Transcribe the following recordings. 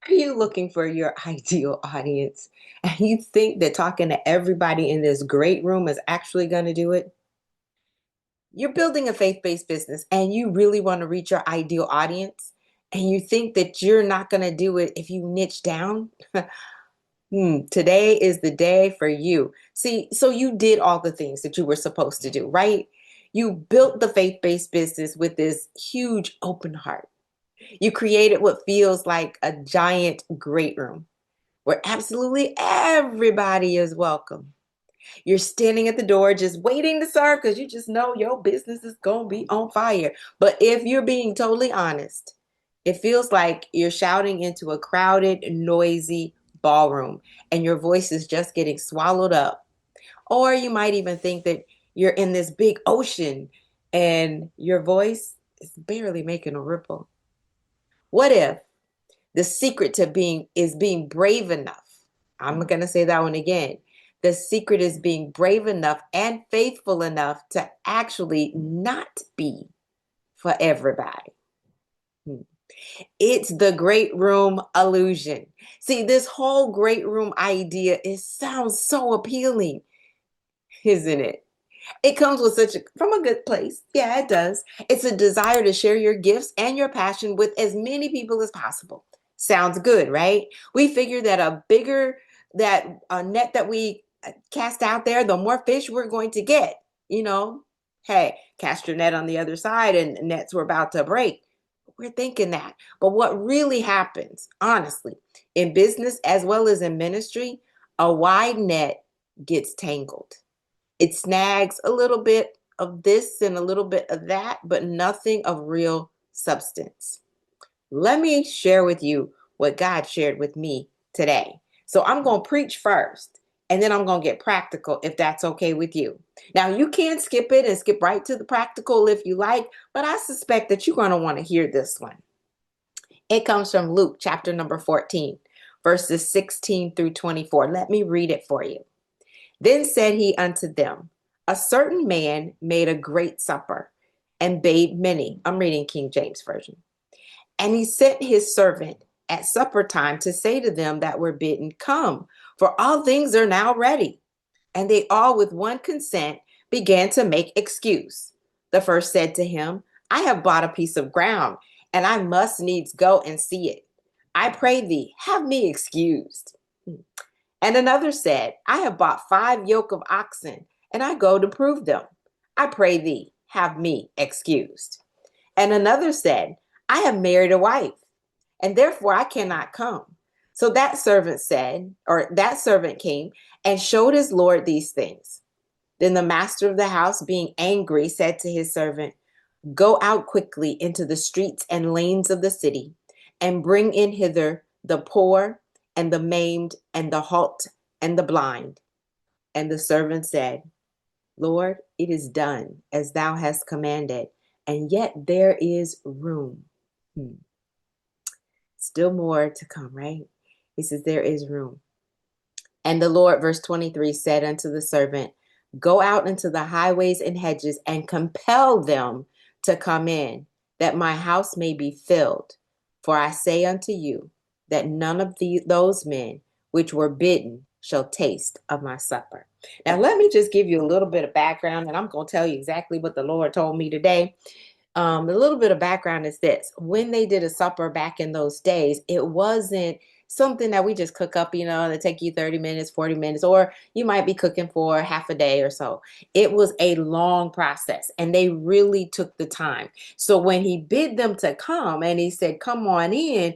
Are you looking for your ideal audience? And you think that talking to everybody in this great room is actually going to do it? You're building a faith based business and you really want to reach your ideal audience, and you think that you're not going to do it if you niche down? Today is the day for you. See, so you did all the things that you were supposed to do, right? You built the faith based business with this huge open heart. You created what feels like a giant great room where absolutely everybody is welcome. You're standing at the door just waiting to serve because you just know your business is going to be on fire. But if you're being totally honest, it feels like you're shouting into a crowded, noisy ballroom and your voice is just getting swallowed up. Or you might even think that you're in this big ocean and your voice is barely making a ripple. What if the secret to being brave enough? I'm going to say that one again. The secret is being brave enough and faithful enough to actually not be for everybody. Hmm. It's the great room illusion. See, this whole great room idea, it sounds so appealing, isn't it? It comes with from a good place. Yeah, it does. It's a desire to share your gifts and your passion with as many people as possible. Sounds good, right? We figure that that a net that we cast out there, the more fish we're going to get. You know, hey, cast your net on the other side and nets were about to break. We're thinking that. But what really happens, honestly, in business as well as in ministry, a wide net gets tangled. It snags a little bit of this and a little bit of that, but nothing of real substance. Let me share with you what God shared with me today. So I'm going to preach first, and then I'm going to get practical if that's okay with you. Now, you can skip it and skip right to the practical if you like, but I suspect that you're going to want to hear this one. It comes from Luke chapter number 14, verses 16 through 24. Let me read it for you. Then said he unto them, a certain man made a great supper and bade many. I'm reading King James Version. And he sent his servant at supper time to say to them that were bidden, come, for all things are now ready. And they all with one consent began to make excuse. The first said to him, I have bought a piece of ground, and I must needs go and see it. I pray thee, have me excused. And another said, I have bought 5 yoke of oxen, and I go to prove them. I pray thee, have me excused. And another said, I have married a wife, and therefore I cannot come. So that servant came and showed his Lord these things. Then the master of the house, being angry, said to his servant, go out quickly into the streets and lanes of the city, and bring in hither the poor and the maimed and the halt and the blind. And the servant said, Lord, it is done as thou hast commanded, and yet there is room. Still more to come, right? He says, there is room. And the Lord, verse 23, said unto the servant, go out into the highways and hedges and compel them to come in, that my house may be filled. For I say unto you, that none of those men which were bidden shall taste of my supper. Now, let me just give you a little bit of background, and I'm going to tell you exactly what the Lord told me today. A little bit of background is this. When they did a supper back in those days, it wasn't something that we just cook up, that take you 30 minutes, 40 minutes, or you might be cooking for half a day or so. It was a long process, and they really took the time. So when he bid them to come and he said, come on in,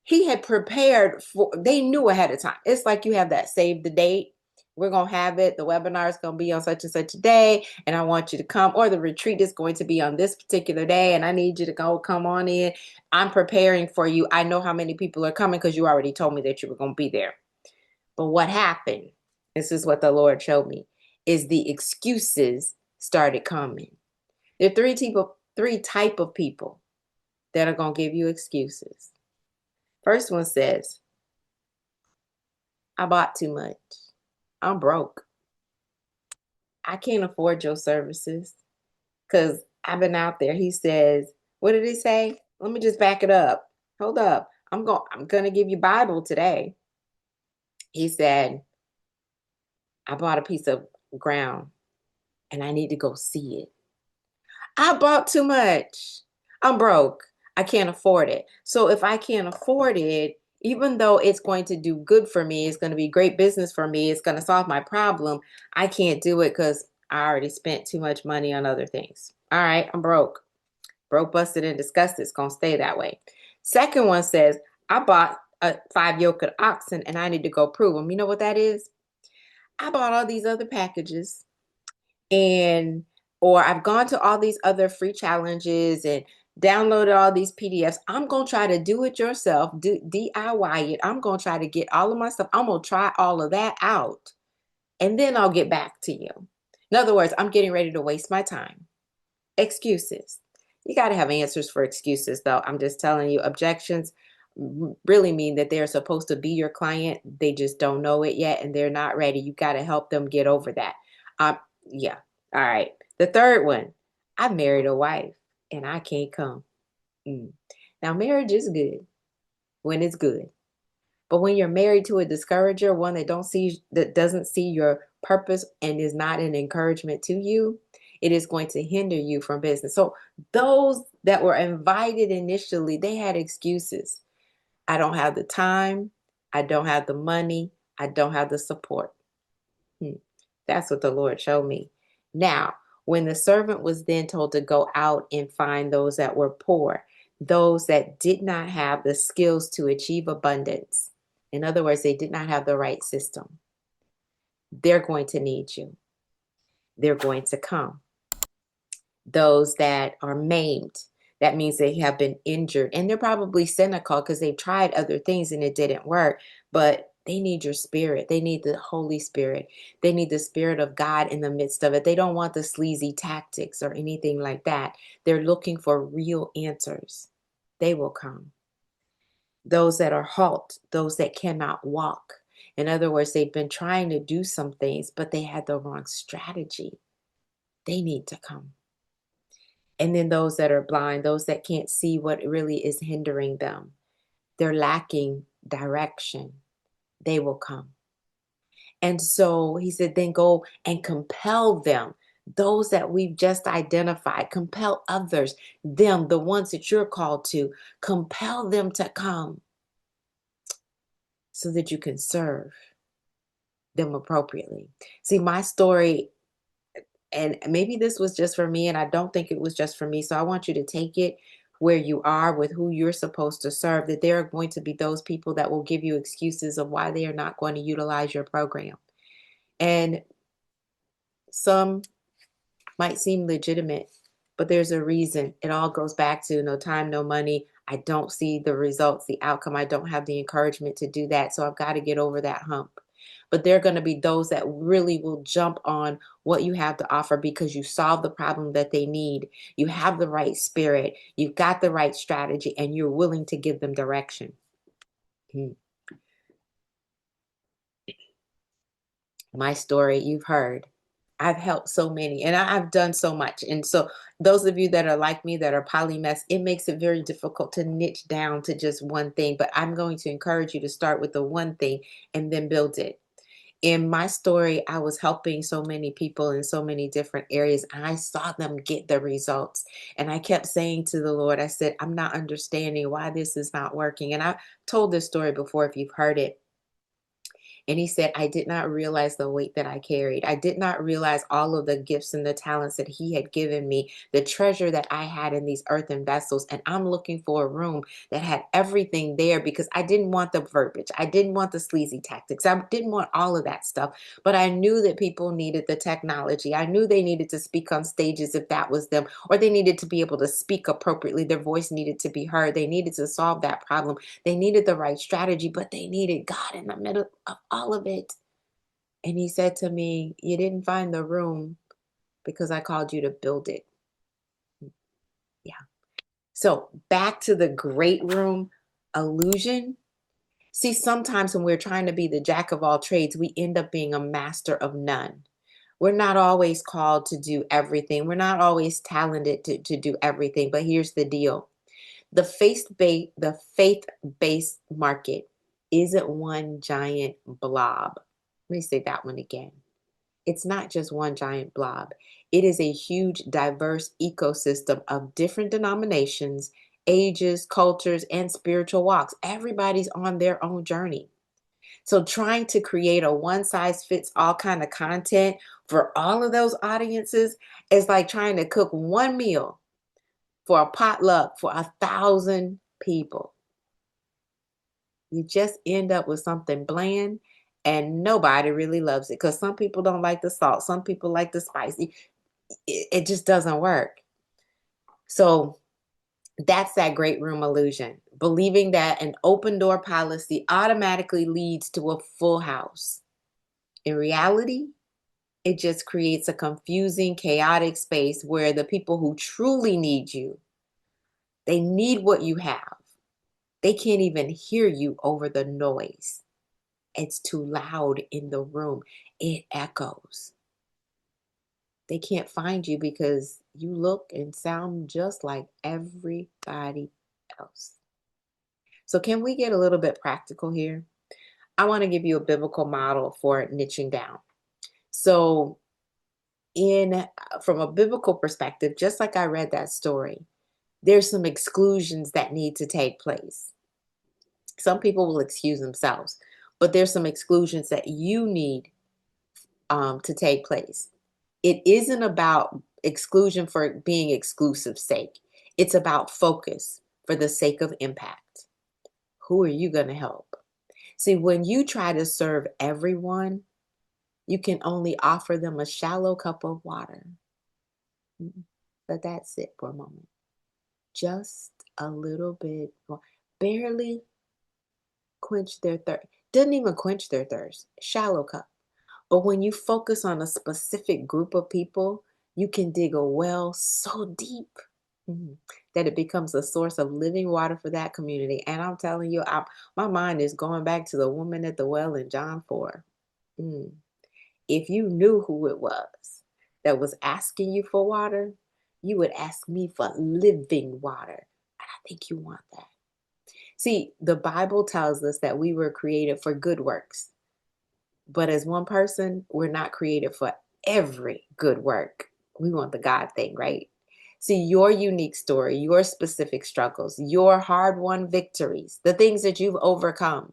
he had prepared they knew ahead of time. It's like you have that save the date. We're going to have it. The webinar is going to be on such and such a day, and I want you to come, or the retreat is going to be on this particular day, and I need you to come on in. I'm preparing for you. I know how many people are coming because you already told me that you were going to be there. But what happened, this is what the Lord showed me, is the excuses started coming. There are three type of people that are going to give you excuses. First one says, I bought too much. I'm broke. I can't afford your services because I've been out there. He says, what did he say? Let me just back it up. Hold up. I'm gonna give you Bible today. He said, I bought a piece of ground and I need to go see it. I bought too much. I'm broke. I can't afford it. So if I can't afford it, even though it's going to do good for me, it's going to be great business for me, it's going to solve my problem, I can't do it because I already spent too much money on other things. All right, I'm broke. Broke, busted, and disgusted. It's going to stay that way. Second one says, I bought 5 yoke of oxen and I need to go prove them. You know what that is? I bought all these other packages and or I've gone to all these other free challenges and downloaded all these PDFs. I'm going to try to do it yourself, do DIY it. I'm going to try to get all of my stuff. I'm going to try all of that out and then I'll get back to you. In other words, I'm getting ready to waste my time. Excuses. You got to have answers for excuses, though. I'm just telling you, objections really mean that they're supposed to be your client. They just don't know it yet and they're not ready. You got to help them get over that. Yeah. All right. The third one, I married a wife and I can't come. Mm. Now, marriage is good when it's good. But when you're married to a discourager, one that doesn't see your purpose and is not an encouragement to you, it is going to hinder you from business. So those that were invited initially, they had excuses. I don't have the time. I don't have the money. I don't have the support. That's what the Lord showed me. Now, when the servant was then told to go out and find those that were poor, those that did not have the skills to achieve abundance, in other words, they did not have the right system, they're going to need you. They're going to come. Those that are maimed, that means they have been injured and they're probably cynical because they've tried other things and it didn't work, but they need your spirit. They need the Holy Spirit. They need the Spirit of God in the midst of it. They don't want the sleazy tactics or anything like that. They're looking for real answers. They will come. Those that are halt, those that cannot walk. In other words, they've been trying to do some things, but they had the wrong strategy. They need to come. And then those that are blind, those that can't see what really is hindering them, they're lacking direction. They will come. And so he said, then go and compel them. Those that we've just identified, compel others, them, the ones that you're called to, compel them to come so that you can serve them appropriately. See, my story, and maybe this was just for me, and I don't think it was just for me. So I want you to take it where you are with who you're supposed to serve, that there are going to be those people that will give you excuses of why they are not going to utilize your program. And some might seem legitimate, but there's a reason. It all goes back to no time, no money. I don't see the results, the outcome. I don't have the encouragement to do that. So I've got to get over that hump. But there are going to be those that really will jump on what you have to offer because you solve the problem that they need. You have the right spirit. You've got the right strategy and you're willing to give them direction. My story, you've heard. I've helped so many and I've done so much. And so those of you that are like me, that are polymess, it makes it very difficult to niche down to just one thing. But I'm going to encourage you to start with the one thing and then build it. In my story, I was helping so many people in so many different areas, and I saw them get the results. And I kept saying to the Lord, I said, I'm not understanding why this is not working. And I told this story before if you've heard it. And he said, I did not realize the weight that I carried. I did not realize all of the gifts and the talents that he had given me, the treasure that I had in these earthen vessels. And I'm looking for a room that had everything there because I didn't want the verbiage. I didn't want the sleazy tactics. I didn't want all of that stuff. But I knew that people needed the technology. I knew they needed to speak on stages if that was them, or they needed to be able to speak appropriately. Their voice needed to be heard. They needed to solve that problem. They needed the right strategy, but they needed God in the middle of all of it. And he said to me, you didn't find the room because I called you to build it. Yeah. So back to the great room illusion. See, sometimes when we're trying to be the jack of all trades, we end up being a master of none. We're not always called to do everything. We're not always talented to do everything. But here's the deal. The faith-based market isn't one giant blob. Let me say that one again. It's not just one giant blob. It is a huge, diverse ecosystem of different denominations, ages, cultures, and spiritual walks. Everybody's on their own journey. So trying to create a one size fits all kind of content for all of those audiences is like trying to cook one meal for a potluck for 1,000 people. You just end up with something bland and nobody really loves it because some people don't like the salt, some people like the spicy. It just doesn't work. So that's that great room illusion, believing that an open door policy automatically leads to a full house. In reality, it just creates a confusing, chaotic space where the people who truly need you, they need what you have. They can't even hear you over the noise. It's too loud in the room. It echoes. They can't find you because you look and sound just like everybody else. So can we get a little bit practical here? I want to give you a biblical model for niching down. So from a biblical perspective, just like I read that story, there's some exclusions that need to take place. Some people will excuse themselves, but there's some exclusions that you need to take place. It isn't about exclusion for being exclusive sake. It's about focus for the sake of impact. Who are you going to help? See, when you try to serve everyone, you can only offer them a shallow cup of water. Let that sit for a moment. Just a little bit more. Barely quench their thirst. Doesn't even quench their thirst. Shallow cup. But when you focus on a specific group of people, you can dig a well so deep that it becomes a source of living water for that community. And I'm telling you, my mind is going back to the woman at the well in John 4. If you knew who it was that was asking you for water, you would ask me for living water. And I think you want that. See, the Bible tells us that we were created for good works. But as one person, we're not created for every good work. We want the God thing, right? See, your unique story, your specific struggles, your hard-won victories, the things that you've overcome,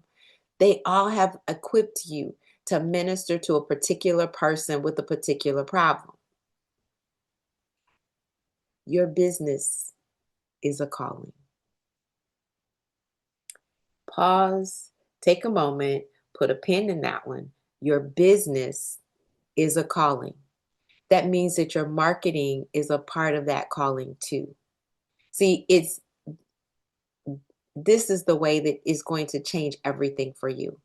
they all have equipped you to minister to a particular person with a particular problem. Your business is a calling. Pause, take a moment, put a pin in that one. Your business is a calling. That means that your marketing is a part of that calling too. See, this is the way that is going to change everything for you.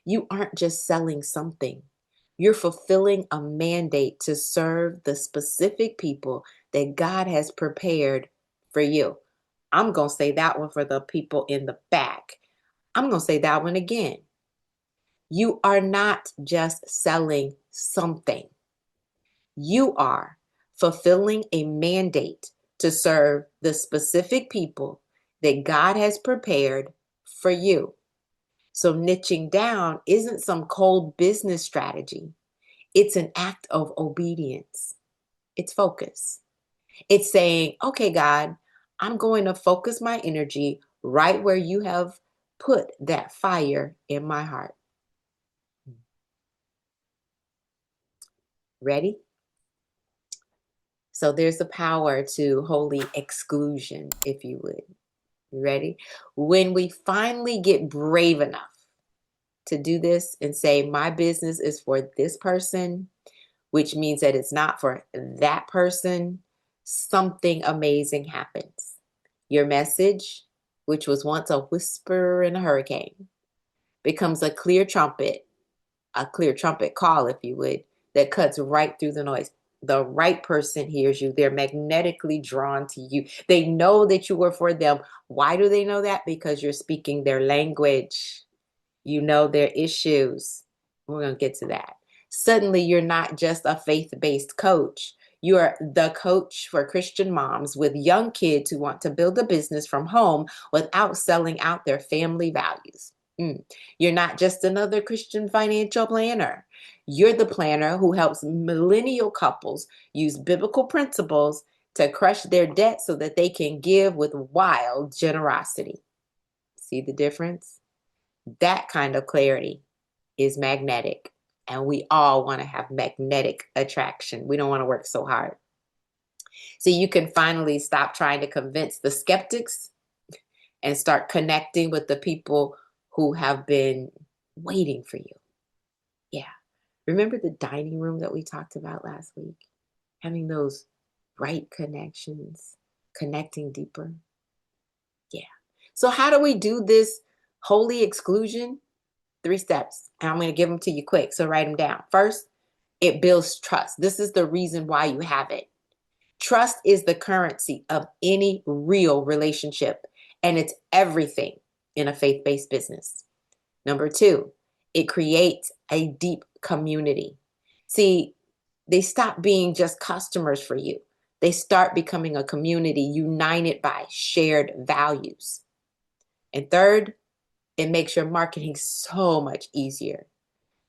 You aren't just selling something. You're fulfilling a mandate to serve the specific people that God has prepared for you. I'm going to say that one for the people in the back. I'm going to say that one again. You are not just selling something. You are fulfilling a mandate to serve the specific people that God has prepared for you. So niching down isn't some cold business strategy. It's an act of obedience. It's focus. It's saying, okay, God, I'm going to focus my energy right where you have put that fire in my heart. Ready? So there's a power to holy exclusion, if you would. Ready? When we finally get brave enough to do this and say, my business is for this person, which means that it's not for that person, something amazing happens. Your message, which was once a whisper in a hurricane, becomes a clear trumpet call, if you would, that cuts right through the noise. The right person hears you. They're magnetically drawn to you. They know that you were for them. Why do they know that? Because you're speaking their language. You know their issues. We're going to get to that. Suddenly, you're not just a faith-based coach. You are the coach for Christian moms with young kids who want to build a business from home without selling out their family values. You're not just another Christian financial planner. You're the planner who helps millennial couples use biblical principles to crush their debt so that they can give with wild generosity. See the difference? That kind of clarity is magnetic. And we all want to have magnetic attraction. We don't want to work so hard. So you can finally stop trying to convince the skeptics and start connecting with the people who have been waiting for you. Yeah. Remember the dining room that we talked about last week? Having those right connections, connecting deeper. Yeah. So how do we do this holy exclusion? 3 steps. And I'm going to give them to you quick. So write them down. First, it builds trust. This is the reason why you have it. Trust is the currency of any real relationship, and it's everything in a faith-based business. Number 2, it creates a deep community. See, they stop being just customers for you. They start becoming a community united by shared values. And third, it makes your marketing so much easier.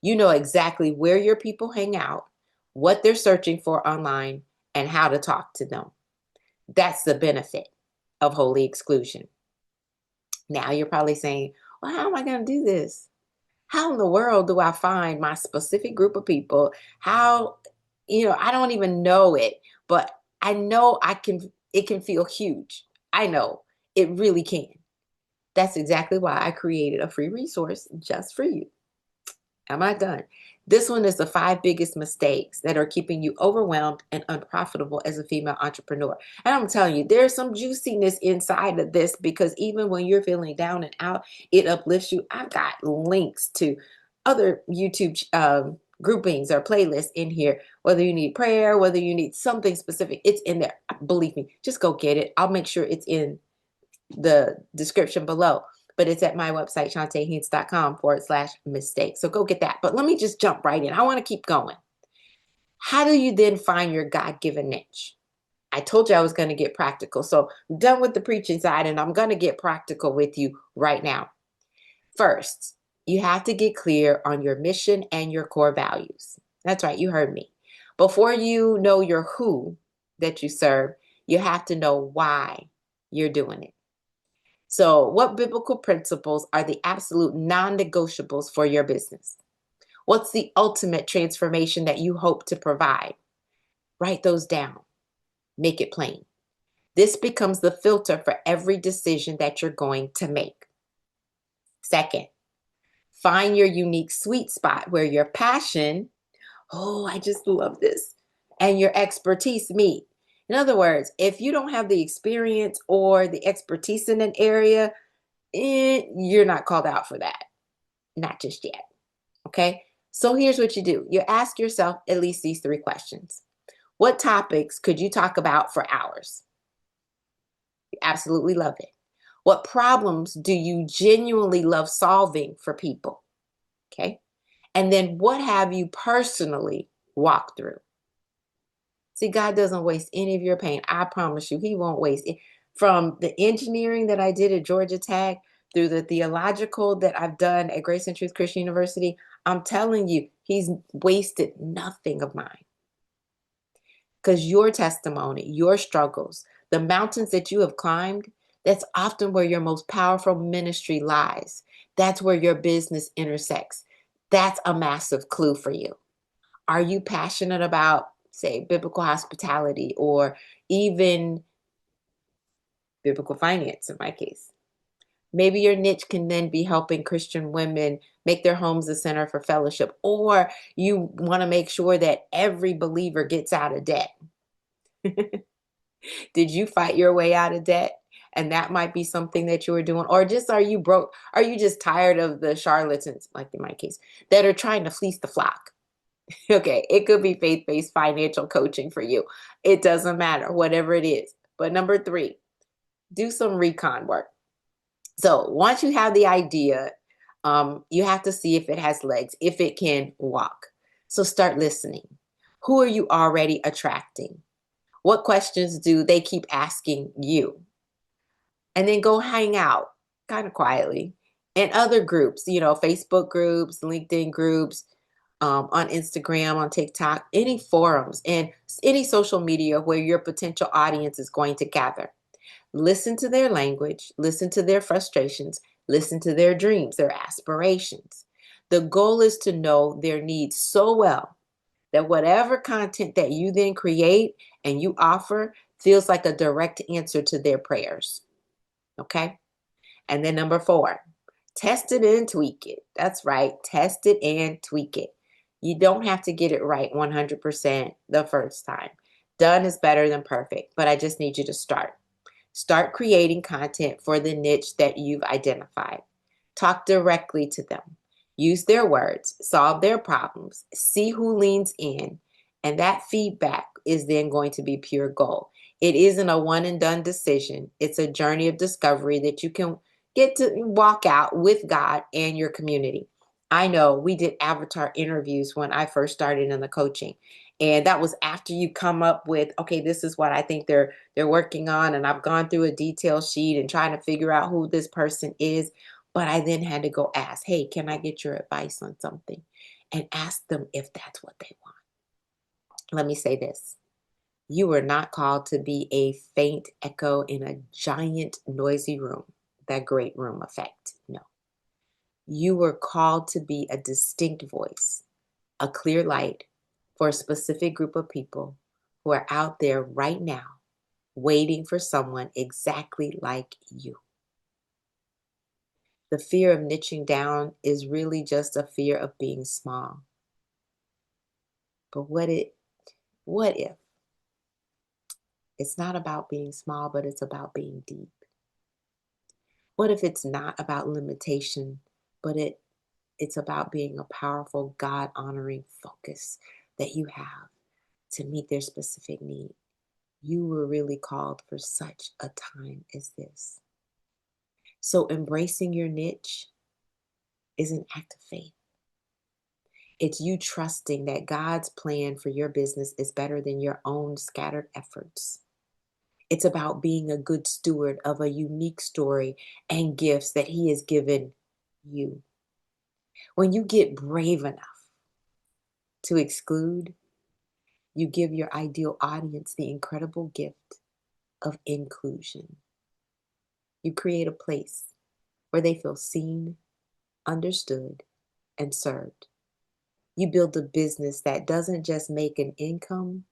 You know exactly where your people hang out, what they're searching for online, and how to talk to them. That's the benefit of holy exclusion. Now you're probably saying, well, how am I going to do this? How in the world do I find my specific group of people? How, I don't even know it, but I know it can feel huge. I know it really can. That's exactly why I created a free resource just for you. Am I done? This one is the 5 biggest mistakes that are keeping you overwhelmed and unprofitable as a female entrepreneur. And I'm telling you, there's some juiciness inside of this because even when you're feeling down and out, it uplifts you. I've got links to other YouTube groupings or playlists in here. Whether you need prayer, whether you need something specific, it's in there. Believe me, just go get it. I'll make sure it's in the description below. But it's at my website, ChontaHaynes.com/mistake. So go get that. But let me just jump right in. I want to keep going. How do you then find your God-given niche? I told you I was going to get practical. So I'm done with the preaching side and I'm going to get practical with you right now. First, you have to get clear on your mission and your core values. That's right. You heard me. Before you know your who that you serve, you have to know why you're doing it. So what biblical principles are the absolute non-negotiables for your business? What's the ultimate transformation that you hope to provide? Write those down. Make it plain. This becomes the filter for every decision that you're going to make. Second, find your unique sweet spot where your passion, oh, I just love this, and your expertise meet. In other words, if you don't have the experience or the expertise in an area, you're not called out for that. Not just yet. Okay. So here's what you do. You ask yourself at least these 3 questions. What topics could you talk about for hours? You absolutely love it. What problems do you genuinely love solving for people? Okay. And then what have you personally walked through? See, God doesn't waste any of your pain. I promise you, he won't waste it. From the engineering that I did at Georgia Tech through the theological that I've done at Grace and Truth Christian University, I'm telling you, he's wasted nothing of mine. Because your testimony, your struggles, the mountains that you have climbed, that's often where your most powerful ministry lies. That's where your business intersects. That's a massive clue for you. Are you passionate about, say, biblical hospitality or even biblical finance in my case? Maybe your niche can then be helping Christian women make their homes a center for fellowship, or you want to make sure that every believer gets out of debt. Did you fight your way out of debt? And that might be something that you were doing. Or just are you broke? Are you just tired of the charlatans, like in my case, that are trying to fleece the flock? Okay, it could be faith-based financial coaching for you. It doesn't matter, whatever it is. But number 3, do some recon work. So once you have the idea, you have to see if it has legs, if it can walk. So start listening. Who are you already attracting? What questions do they keep asking you? And then go hang out kind of quietly in other groups, Facebook groups, LinkedIn groups, on Instagram, on TikTok, any forums, and any social media where your potential audience is going to gather. Listen to their language, listen to their frustrations, listen to their dreams, their aspirations. The goal is to know their needs so well that whatever content that you then create and you offer feels like a direct answer to their prayers. Okay? And then number 4, test it and tweak it. That's right. Test it and tweak it. You don't have to get it right 100% the first time. Done is better than perfect, but I just need you to start. Start creating content for the niche that you've identified. Talk directly to them. Use their words, solve their problems, see who leans in, and that feedback is then going to be pure gold. It isn't a one and done decision. It's a journey of discovery that you can get to walk out with God and your community. I know we did avatar interviews when I first started in the coaching. And that was after you come up with, okay, this is what I think they're working on. And I've gone through a detail sheet and trying to figure out who this person is. But I then had to go ask, hey, can I get your advice on something? And ask them if that's what they want. Let me say this. You were not called to be a faint echo in a giant noisy room, that great room effect. No. You were called to be a distinct voice, a clear light for a specific group of people who are out there right now waiting for someone exactly like you. The fear of niching down is really just a fear of being small. But what if it's not about being small, but it's about being deep? What if it's not about limitation, but it's about being a powerful, God-honoring focus that you have to meet their specific need? You were really called for such a time as this. So embracing your niche is an act of faith. It's you trusting that God's plan for your business is better than your own scattered efforts. It's about being a good steward of a unique story and gifts that He has given you. When you get brave enough to exclude, you give your ideal audience the incredible gift of inclusion. You create a place where they feel seen, understood, and served. You build a business that doesn't just make an income,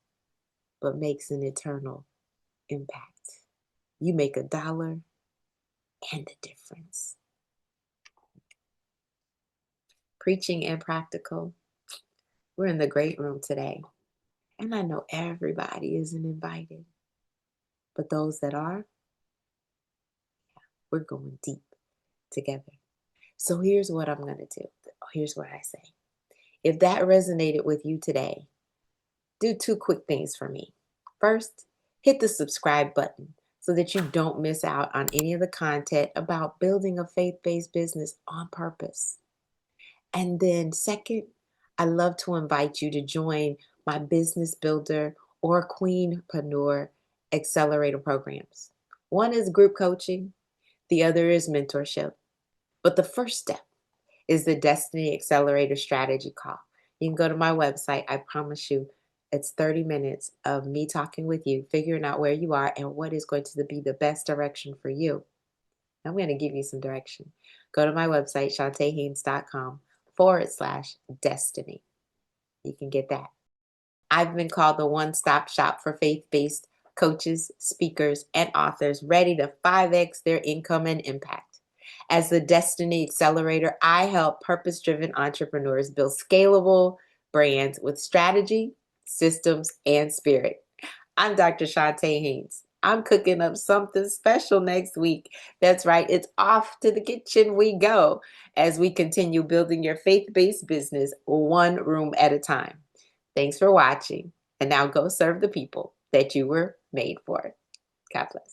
but makes an eternal impact. You make $1 and the difference. Preaching and practical. We're in the great room today. And I know everybody isn't invited. But those that are, we're going deep together. So here's what I'm going to do. Here's what I say. If that resonated with you today, do 2 quick things for me. First, hit the subscribe button so that you don't miss out on any of the content about building a faith-based business on purpose. And then second, I love to invite you to join my Business Builder or Queenpreneur Accelerator programs. One is group coaching, the other is mentorship. But the first step is the Destiny Accelerator Strategy Call. You can go to my website. I promise you, it's 30 minutes of me talking with you, figuring out where you are and what is going to be the best direction for you. I'm going to give you some direction. Go to my website, ChontaHaynes.com/destiny. You can get that. I've been called the one-stop shop for faith-based coaches, speakers, and authors ready to 5x their income and impact. As the Destiny Accelerator, I help purpose-driven entrepreneurs build scalable brands with strategy, systems, and spirit. I'm Dr. Chonta Haynes. I'm cooking up something special next week. That's right, it's off to the kitchen we go as we continue building your faith-based business one room at a time. Thanks for watching, and now go serve the people that you were made for. God bless.